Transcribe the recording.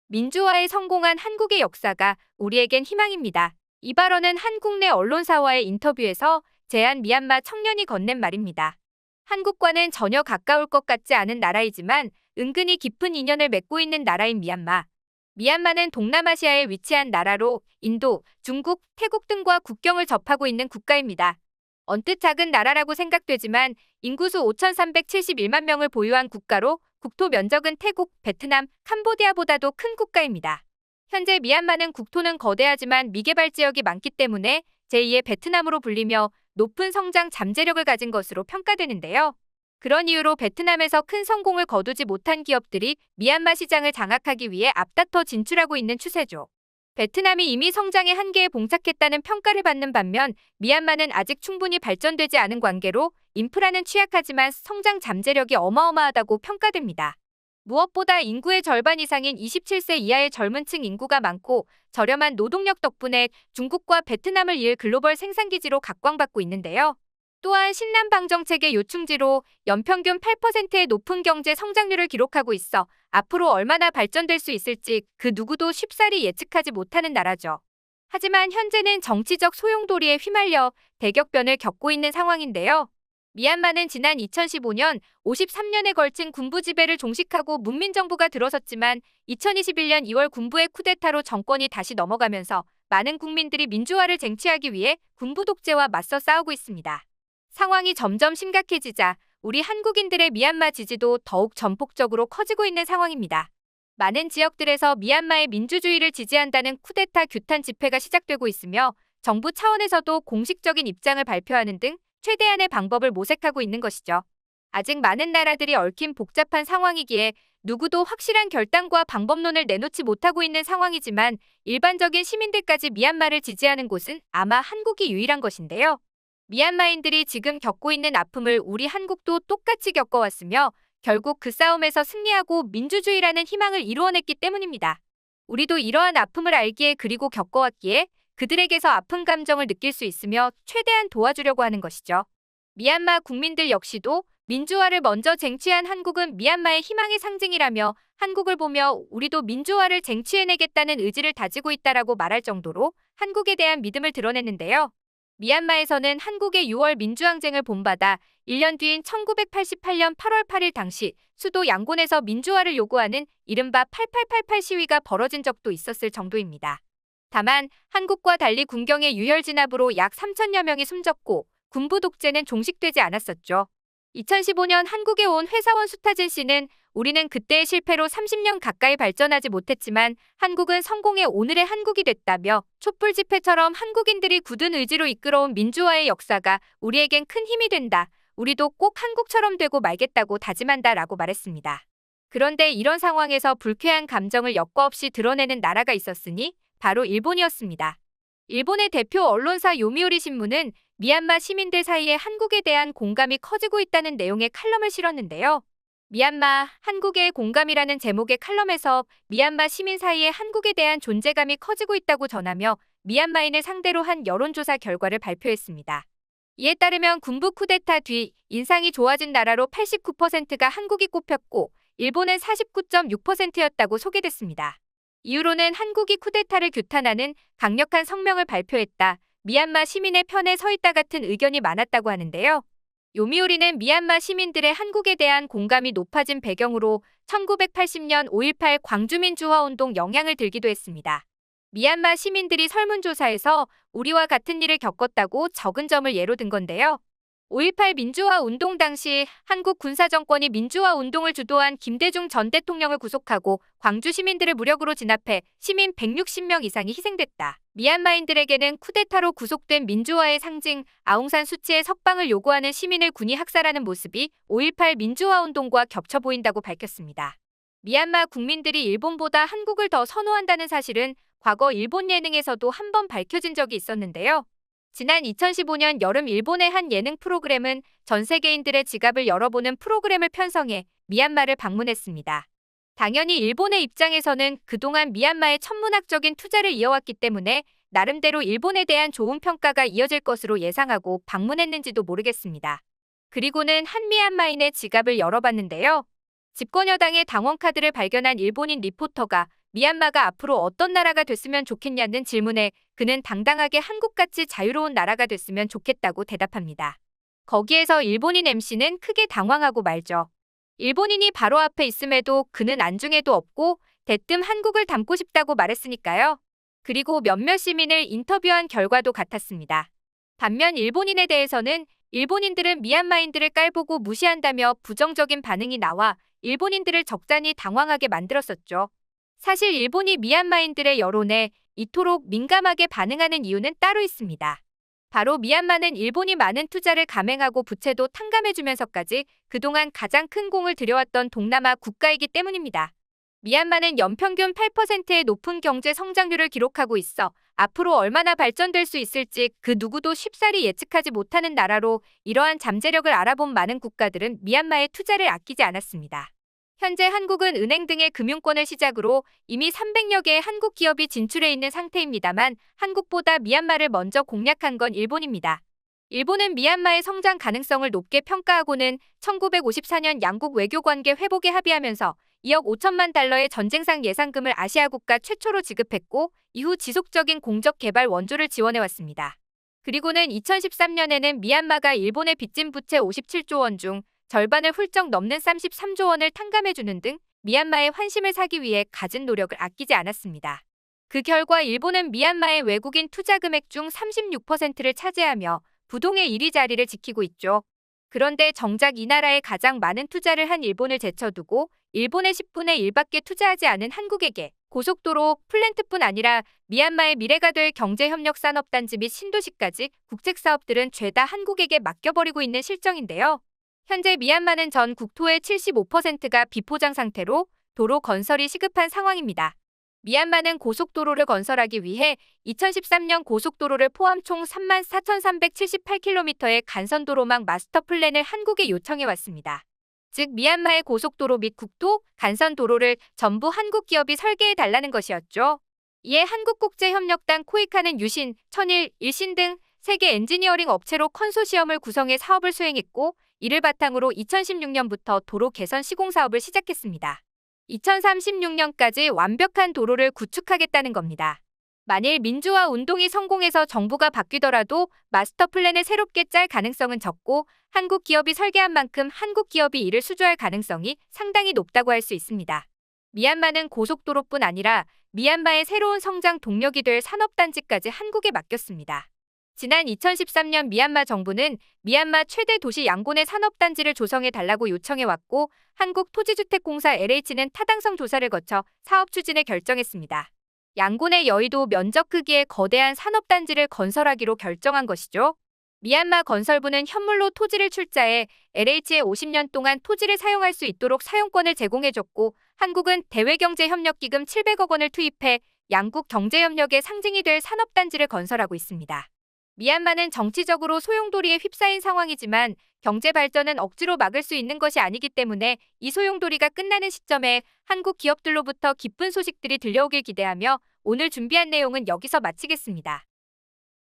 민주화에 성공한 한국의 역사가 우리에겐 희망입니다. 이 발언은 한국 내 언론사와의 인터뷰에서 제안 미얀마 청년이 건넨 말입니다. 한국과는 전혀 가까울 것 같지 않은 나라이지만 은근히 깊은 인연을 맺고 있는 나라인 미얀마. 미얀마는 동남아시아에 위치한 나라로 인도, 중국, 태국 등과 국경을 접하고 있는 국가입니다. 언뜻 작은 나라라고 생각되지만 인구수 5,371만 명을 보유한 국가로 국토 면적은 태국, 베트남, 캄보디아보다도 큰 국가입니다. 현재 미얀마는 국토는 거대하지만 미개발 지역이 많기 때문에 제2의 베트남으로 불리며 높은 성장 잠재력을 가진 것으로 평가되는데요. 그런 이유로 베트남에서 큰 성공을 거두지 못한 기업들이 미얀마 시장을 장악하기 위해 앞다퉈 진출하고 있는 추세죠. 베트남이 이미 성장의 한계에 봉착했다는 평가를 받는 반면 미얀마는 아직 충분히 발전되지 않은 관계로 인프라는 취약하지만 성장 잠재력이 어마어마하다고 평가됩니다. 무엇보다 인구의 절반 이상인 27세 이하의 젊은 층 인구가 많고 저렴한 노동력 덕분에 중국과 베트남을 이을 글로벌 생산기지로 각광받고 있는데요. 또한 신남방 정책의 요충지로 연평균 8%의 높은 경제 성장률을 기록하고 있어 앞으로 얼마나 발전될 수 있을지 그 누구도 쉽사리 예측하지 못하는 나라죠. 하지만 현재는 정치적 소용돌이에 휘말려 대격변을 겪고 있는 상황인데요. 미얀마는 지난 2015년 53년에 걸친 군부 지배를 종식하고 문민정부가 들어섰지만 2021년 2월 군부의 쿠데타로 정권이 다시 넘어가면서 많은 국민들이 민주화를 쟁취하기 위해 군부 독재와 맞서 싸우고 있습니다. 상황이 점점 심각해지자 우리 한국인들의 미얀마 지지도 더욱 전폭적으로 커지고 있는 상황입니다. 많은 지역들에서 미얀마의 민주주의를 지지한다는 쿠데타 규탄 집회가 시작되고 있으며 정부 차원에서도 공식적인 입장을 발표하는 등 최대한의 방법을 모색하고 있는 것이죠. 아직 많은 나라들이 얽힌 복잡한 상황이기에 누구도 확실한 결단과 방법론을 내놓지 못하고 있는 상황이지만 일반적인 시민들까지 미얀마를 지지하는 곳은 아마 한국이 유일한 것인데요. 미얀마인들이 지금 겪고 있는 아픔을 우리 한국도 똑같이 겪어왔으며 결국 그 싸움에서 승리하고 민주주의라는 희망을 이루어냈기 때문입니다. 우리도 이러한 아픔을 알기에 그리고 겪어왔기에 그들에게서 아픈 감정을 느낄 수 있으며 최대한 도와주려고 하는 것이죠. 미얀마 국민들 역시도 민주화를 먼저 쟁취한 한국은 미얀마의 희망의 상징이라며 한국을 보며 우리도 민주화를 쟁취해내겠다는 의지를 다지고 있다라고 말할 정도로 한국에 대한 믿음을 드러냈는데요. 미얀마에서는 한국의 6월 민주항쟁을 본받아 1년 뒤인 1988년 8월 8일 당시 수도 양곤에서 민주화를 요구하는 이른바 8888 시위가 벌어진 적도 있었을 정도입니다. 다만 한국과 달리 군경의 유혈 진압으로 약 3천여 명이 숨졌고 군부 독재는 종식되지 않았었죠. 2015년 한국에 온 회사원 수타진 씨는 우리는 그때의 실패로 30년 가까이 발전하지 못했지만 한국은 성공해 오늘의 한국이 됐다며 촛불 집회처럼 한국인들이 굳은 의지로 이끌어온 민주화의 역사가 우리에겐 큰 힘이 된다. 우리도 꼭 한국처럼 되고 말겠다고 다짐한다 라고 말했습니다. 그런데 이런 상황에서 불쾌한 감정을 여과 없이 드러내는 나라가 있었으니 바로 일본이었습니다. 일본의 대표 언론사 요미우리 신문은 미얀마 시민들 사이에 한국에 대한 공감이 커지고 있다는 내용의 칼럼을 실었는데요. 미얀마, 한국의 공감이라는 제목의 칼럼에서 미얀마 시민 사이에 한국에 대한 존재감이 커지고 있다고 전하며 미얀마인을 상대로 한 여론조사 결과를 발표했습니다. 이에 따르면 군부 쿠데타 뒤 인상이 좋아진 나라로 89%가 한국이 꼽혔고 일본은 49.6%였다고 소개됐습니다. 이후로는 한국이 쿠데타를 규탄하는 강력한 성명을 발표했다. 미얀마 시민의 편에 서 있다 같은 의견이 많았다고 하는데요. 요미우리는 미얀마 시민들의 한국에 대한 공감이 높아진 배경으로 1980년 5.18 광주민주화운동 영향을 들기도 했습니다. 미얀마 시민들이 설문조사에서 우리와 같은 일을 겪었다고 적은 점을 예로 든 건데요. 5.18 민주화 운동 당시 한국 군사정권이 민주화 운동을 주도한 김대중 전 대통령을 구속하고 광주 시민들을 무력으로 진압해 시민 160명 이상이 희생됐다. 미얀마인들에게는 쿠데타로 구속된 민주화의 상징 아웅산 수치의 석방을 요구하는 시민을 군이 학살하는 모습이 5.18 민주화 운동과 겹쳐 보인다고 밝혔습니다. 미얀마 국민들이 일본보다 한국을 더 선호한다는 사실은 과거 일본 예능에서도 한 번 밝혀진 적이 있었는데요. 지난 2015년 여름 일본의 한 예능 프로그램은 전 세계인들의 지갑을 열어보는 프로그램을 편성해 미얀마를 방문했습니다. 당연히 일본의 입장에서는 그동안 미얀마의 천문학적인 투자를 이어왔기 때문에 나름대로 일본에 대한 좋은 평가가 이어질 것으로 예상하고 방문했는지도 모르겠습니다. 그리고는 한 미얀마인의 지갑을 열어봤는데요. 집권 여당의 당원 카드를 발견한 일본인 리포터가 미얀마가 앞으로 어떤 나라가 됐으면 좋겠냐는 질문에 그는 당당하게 한국같이 자유로운 나라가 됐으면 좋겠다고 대답합니다. 거기에서 일본인 MC는 크게 당황하고 말죠. 일본인이 바로 앞에 있음에도 그는 안중에도 없고 대뜸 한국을 닮고 싶다고 말했으니까요. 그리고 몇몇 시민을 인터뷰한 결과도 같았습니다. 반면 일본인에 대해서는 일본인들은 미얀마인들을 깔보고 무시한다며 부정적인 반응이 나와 일본인들을 적잖이 당황하게 만들었었죠. 사실 일본이 미얀마인들의 여론에 이토록 민감하게 반응하는 이유는 따로 있습니다. 바로 미얀마는 일본이 많은 투자를 감행하고 부채도 탕감해주면서까지 그동안 가장 큰 공을 들여왔던 동남아 국가이기 때문입니다. 미얀마는 연평균 8%의 높은 경제 성장률을 기록하고 있어 앞으로 얼마나 발전될 수 있을지 그 누구도 쉽사리 예측하지 못하는 나라로 이러한 잠재력을 알아본 많은 국가들은 미얀마에 투자를 아끼지 않았습니다. 현재 한국은 은행 등의 금융권을 시작으로 이미 300여 개의 한국 기업이 진출해 있는 상태입니다만 한국보다 미얀마를 먼저 공략한 건 일본입니다. 일본은 미얀마의 성장 가능성을 높게 평가하고는 1954년 양국 외교관계 회복에 합의하면서 2억 5천만 달러의 전쟁상 예상금을 아시아 국가 최초로 지급했고 이후 지속적인 공적 개발 원조를 지원해왔습니다. 그리고는 2013년에는 미얀마가 일본에 빚진 부채 57조 원 중 절반을 훌쩍 넘는 33조 원을 탕감해주는 등 미얀마의 환심을 사기 위해 갖은 노력을 아끼지 않았습니다. 그 결과 일본은 미얀마의 외국인 투자 금액 중 36%를 차지하며 부동의 1위 자리를 지키고 있죠. 그런데 정작 이 나라에 가장 많은 투자를 한 일본을 제쳐두고 일본의 10분의 1밖에 투자하지 않은 한국에게 고속도로, 플랜트뿐 아니라 미얀마의 미래가 될 경제협력산업단지 및 신도시까지 국책사업들은 죄다 한국에게 맡겨버리고 있는 실정인데요. 현재 미얀마는 전 국토의 75%가 비포장 상태로 도로 건설이 시급한 상황입니다. 미얀마는 고속도로를 건설하기 위해 2013년 고속도로를 포함 총 34,378km의 간선도로망 마스터 플랜을 한국에 요청해왔습니다. 즉 미얀마의 고속도로 및 국도, 간선도로를 전부 한국 기업이 설계해달라는 것이었죠. 이에 한국국제협력단 코이카는 유신, 천일, 일신 등 세계 엔지니어링 업체로 컨소시엄을 구성해 사업을 수행했고 이를 바탕으로 2016년부터 도로 개선 시공 사업을 시작했습니다. 2036년까지 완벽한 도로를 구축하겠다는 겁니다. 만일 민주화 운동이 성공해서 정부가 바뀌더라도 마스터 플랜을 새롭게 짤 가능성은 적고 한국 기업이 설계한 만큼 한국 기업이 이를 수주할 가능성이 상당히 높다고 할 수 있습니다. 미얀마는 고속도로뿐 아니라 미얀마의 새로운 성장 동력이 될 산업단지까지 한국에 맡겼습니다. 지난 2013년 미얀마 정부는 미얀마 최대 도시 양곤의 산업단지를 조성해달라고 요청해왔고 한국토지주택공사 LH는 타당성 조사를 거쳐 사업 추진을 결정했습니다. 양곤의 여의도 면적 크기의 거대한 산업단지를 건설하기로 결정한 것이죠. 미얀마 건설부는 현물로 토지를 출자해 LH에 50년 동안 토지를 사용할 수 있도록 사용권을 제공해줬고 한국은 대외경제협력기금 700억 원을 투입해 양국 경제협력의 상징이 될 산업단지를 건설하고 있습니다. 미얀마는 정치적으로 소용돌이에 휩싸인 상황이지만 경제 발전은 억지로 막을 수 있는 것이 아니기 때문에 이 소용돌이가 끝나는 시점에 한국 기업들로부터 기쁜 소식들이 들려오길 기대하며 오늘 준비한 내용은 여기서 마치겠습니다.